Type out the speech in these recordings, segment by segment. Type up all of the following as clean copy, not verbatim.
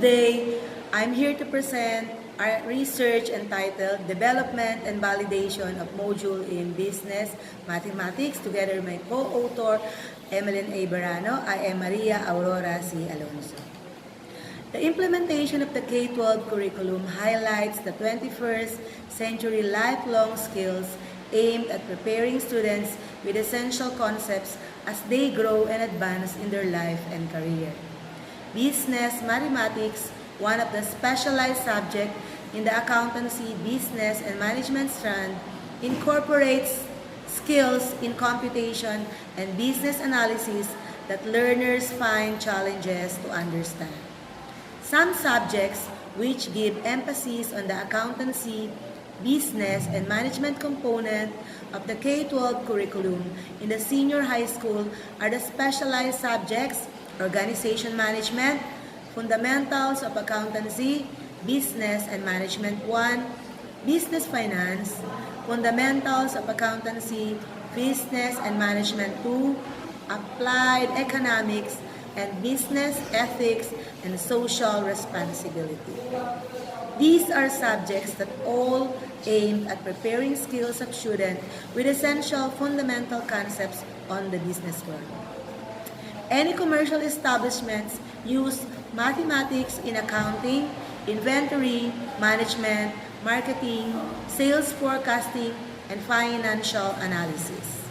Today, I'm here to present our research entitled Development and Validation of Module in Business Mathematics together with my co-author, Emeline A. Berano. I am Maria Aurora C. Alonso. The implementation of the K-12 curriculum highlights the 21st century lifelong skills aimed at preparing students with essential concepts as they grow and advance in their life and career. Business mathematics, one of the specialized subjects in the accountancy, business, and management strand, incorporates skills in computation and business analysis that learners find challenges to understand. Some subjects which give emphasis on the accountancy, business, and management component of the K-12 curriculum in the senior high school are the specialized subjects Organization Management, Fundamentals of Accountancy, Business and Management 1, Business Finance, Fundamentals of Accountancy, Business and Management 2, Applied Economics, and Business Ethics and Social Responsibility. These are subjects that all aim at preparing skills of students with essential fundamental concepts on the business world. Any commercial establishments use mathematics in accounting, inventory, management, marketing, sales forecasting, and financial analysis.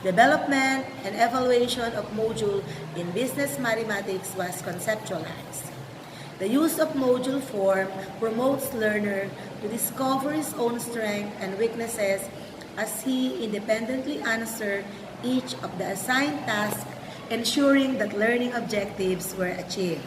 Development and evaluation of module in business mathematics was conceptualized. The use of module form promotes learner to discover his own strengths and weaknesses as he independently answers each of the assigned tasks, ensuring that learning objectives were achieved.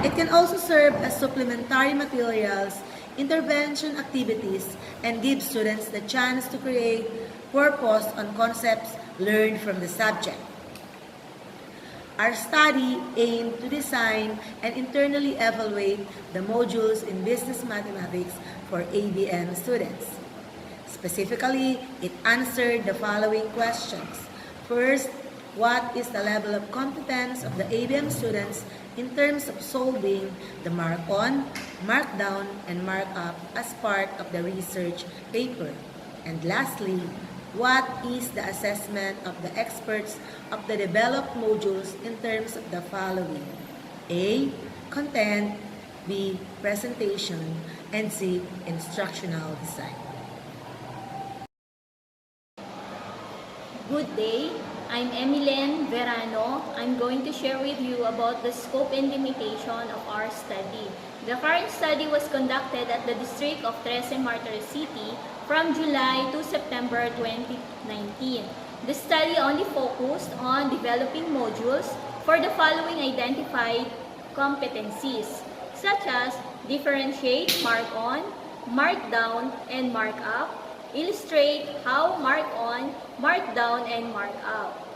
It can also serve as supplementary materials, intervention activities, and give students the chance to create purpose on concepts learned from the subject. Our study aimed to design and internally evaluate the modules in business mathematics for ABM students. Specifically, it answered the following questions. First, what is the level of competence of the ABM students in terms of solving the mark-on, mark-down, and mark-up as part of the research paper? And lastly, what is the assessment of the experts of the developed modules in terms of the following? A. Content, B. Presentation, and C. Instructional design. Good day, I'm Emeline Verano. I'm going to share with you about the scope and limitation of our study. The current study was conducted at the District of Trece Martires City from July to September 2019. The study only focused on developing modules for the following identified competencies, such as differentiate, mark on, mark down, and mark up, illustrate how mark on, mark down, and mark up.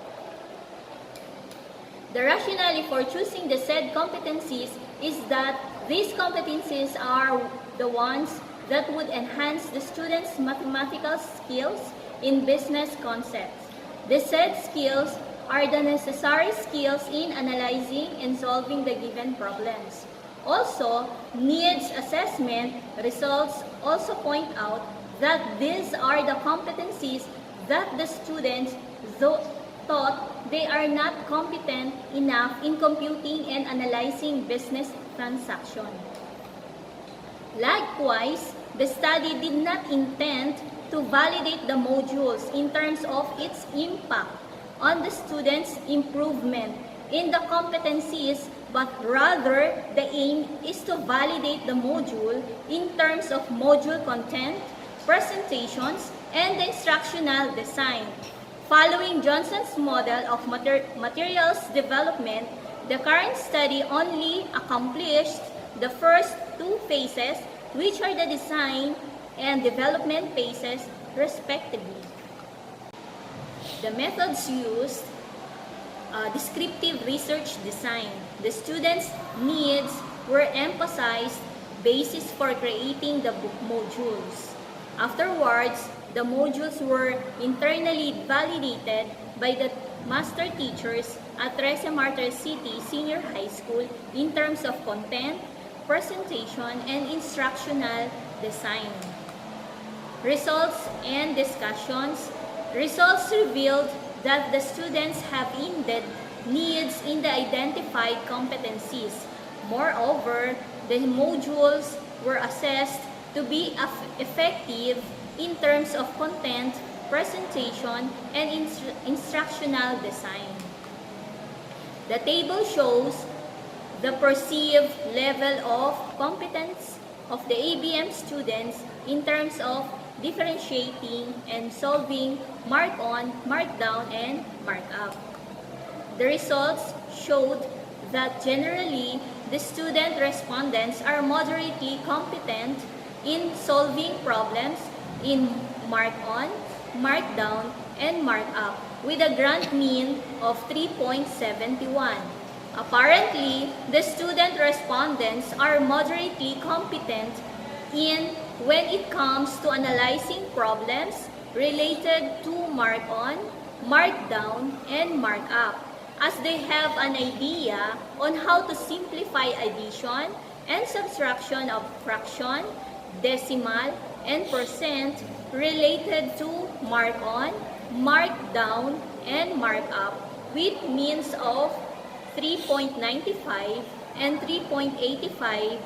The rationale for choosing the said competencies is that these competencies are the ones that would enhance the students' mathematical skills in business concepts. The said skills are the necessary skills in analyzing and solving the given problems. Also, needs assessment results also point out that these are the competencies that the students thought they are not competent enough in computing and analyzing business transactions. Likewise, the study did not intend to validate the modules in terms of its impact on the students' improvement in the competencies, but rather the aim is to validate the module in terms of module content, presentations, and the instructional design. Following Johnson's model of materials development, the current study only accomplished the first two phases, which are the design and development phases, respectively. The methods used: descriptive research design. The students' needs were emphasized, basis for creating the modules. Afterwards, the modules were internally validated by the master teachers at Trece Martires City Senior High School. successful in terms of content, presentation, and instructional design. Results and discussions. Results revealed that the students have in-depth needs in the identified competencies. Moreover, the modules were assessed to be effective in terms of content, presentation, and instructional design. The table shows the perceived level of competence of the ABM students in terms of differentiating and solving mark-on, mark-down, and mark-up. The results showed that generally, the student respondents are moderately competent in solving problems in mark-on, mark-down, and mark-up with a grand mean of 3.71. Apparently, the student respondents are moderately competent in when it comes to analyzing problems related to mark-on, mark-down, and mark-up, as they have an idea on how to simplify addition and subtraction of fraction, decimal, and percent related to mark-on, mark-down, and mark-up with means of 3.95 and 3.85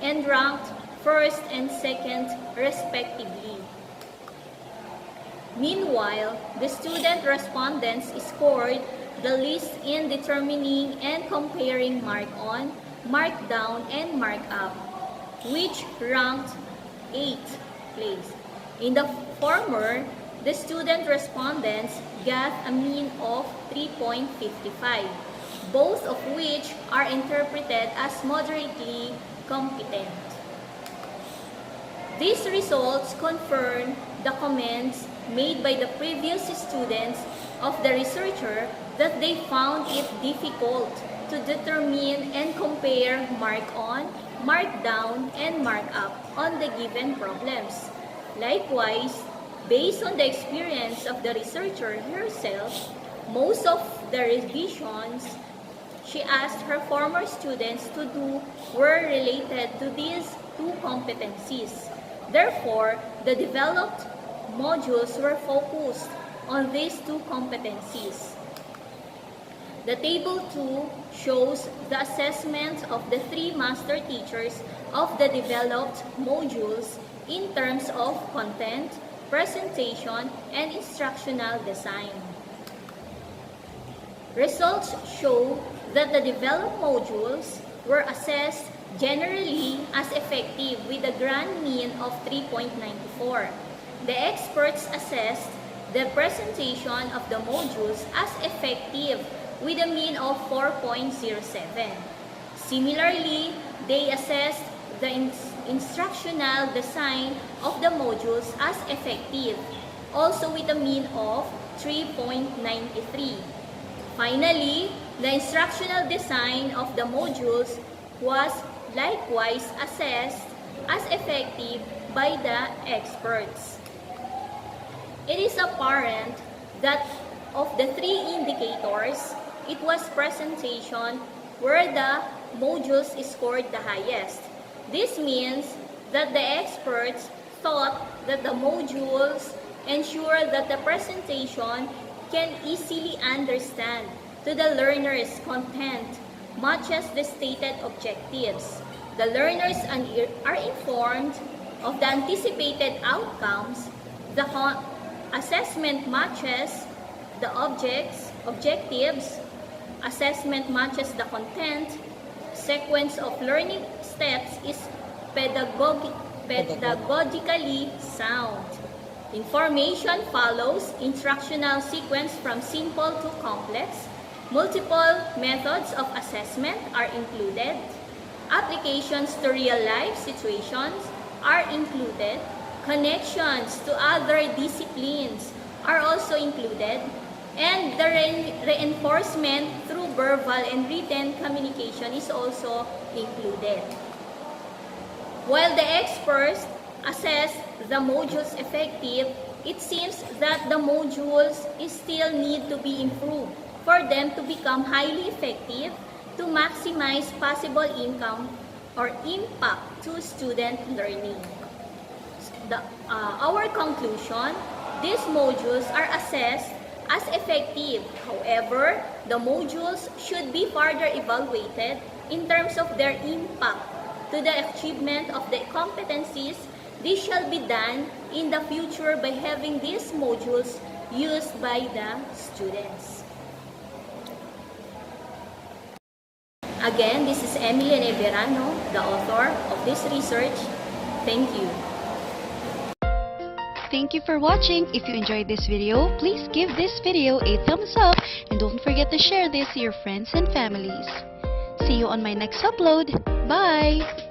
and ranked first and second respectively. Meanwhile, the student respondents scored the least in determining and comparing mark-on, mark-down, and mark-up, which ranked 8th place. In the former, the student respondents got a mean of 3.55, both of which are interpreted as moderately competent. These results confirm the comments made by the previous students of the researcher that they found it difficult to determine and compare mark-on, mark-down, and mark-up on the given problems. Likewise, based on the experience of the researcher herself, most of the revisions she asked her former students to do were related to these two competencies. Therefore, the developed modules were focused on these two competencies. The Table 2 shows the assessment of the three master teachers of the developed modules in terms of content, presentation, and instructional design. Results show that the developed modules were assessed generally as effective with a grand mean of 3.94. The experts assessed the presentation of the modules as effective with a mean of 4.07. Similarly, they assessed the instructional design of the modules as effective, also with a mean of 3.93. Finally, the instructional design of the modules was likewise assessed as effective by the experts. It is apparent that of the three indicators, it was presentation where the modules scored the highest. This means that the experts thought that the modules ensure that the presentation can easily understand to the learner's content matches the stated objectives. The learners are informed of the anticipated outcomes. The assessment matches the objectives. Assessment matches the content. Sequence of learning steps is pedagogically sound. Information follows instructional sequence from simple to complex. Multiple methods of assessment are included. Applications to real-life situations are included. Connections to other disciplines are also included. And the reinforcement through verbal and written communication is also included. While the experts assess the modules effective, it seems that the modules still need to be improved for them to become highly effective to maximize possible income or impact to student learning. Our conclusion, these modules are assessed as effective. However, the modules should be further evaluated in terms of their impact to the achievement of the competencies. This shall be done in the future by having these modules used by the students. Again, this is Emily Verano, the author of this research. Thank you. Thank you for watching. If you enjoyed this video, please give this video a thumbs up and don't forget to share this to your friends and families. See you on my next upload. Bye!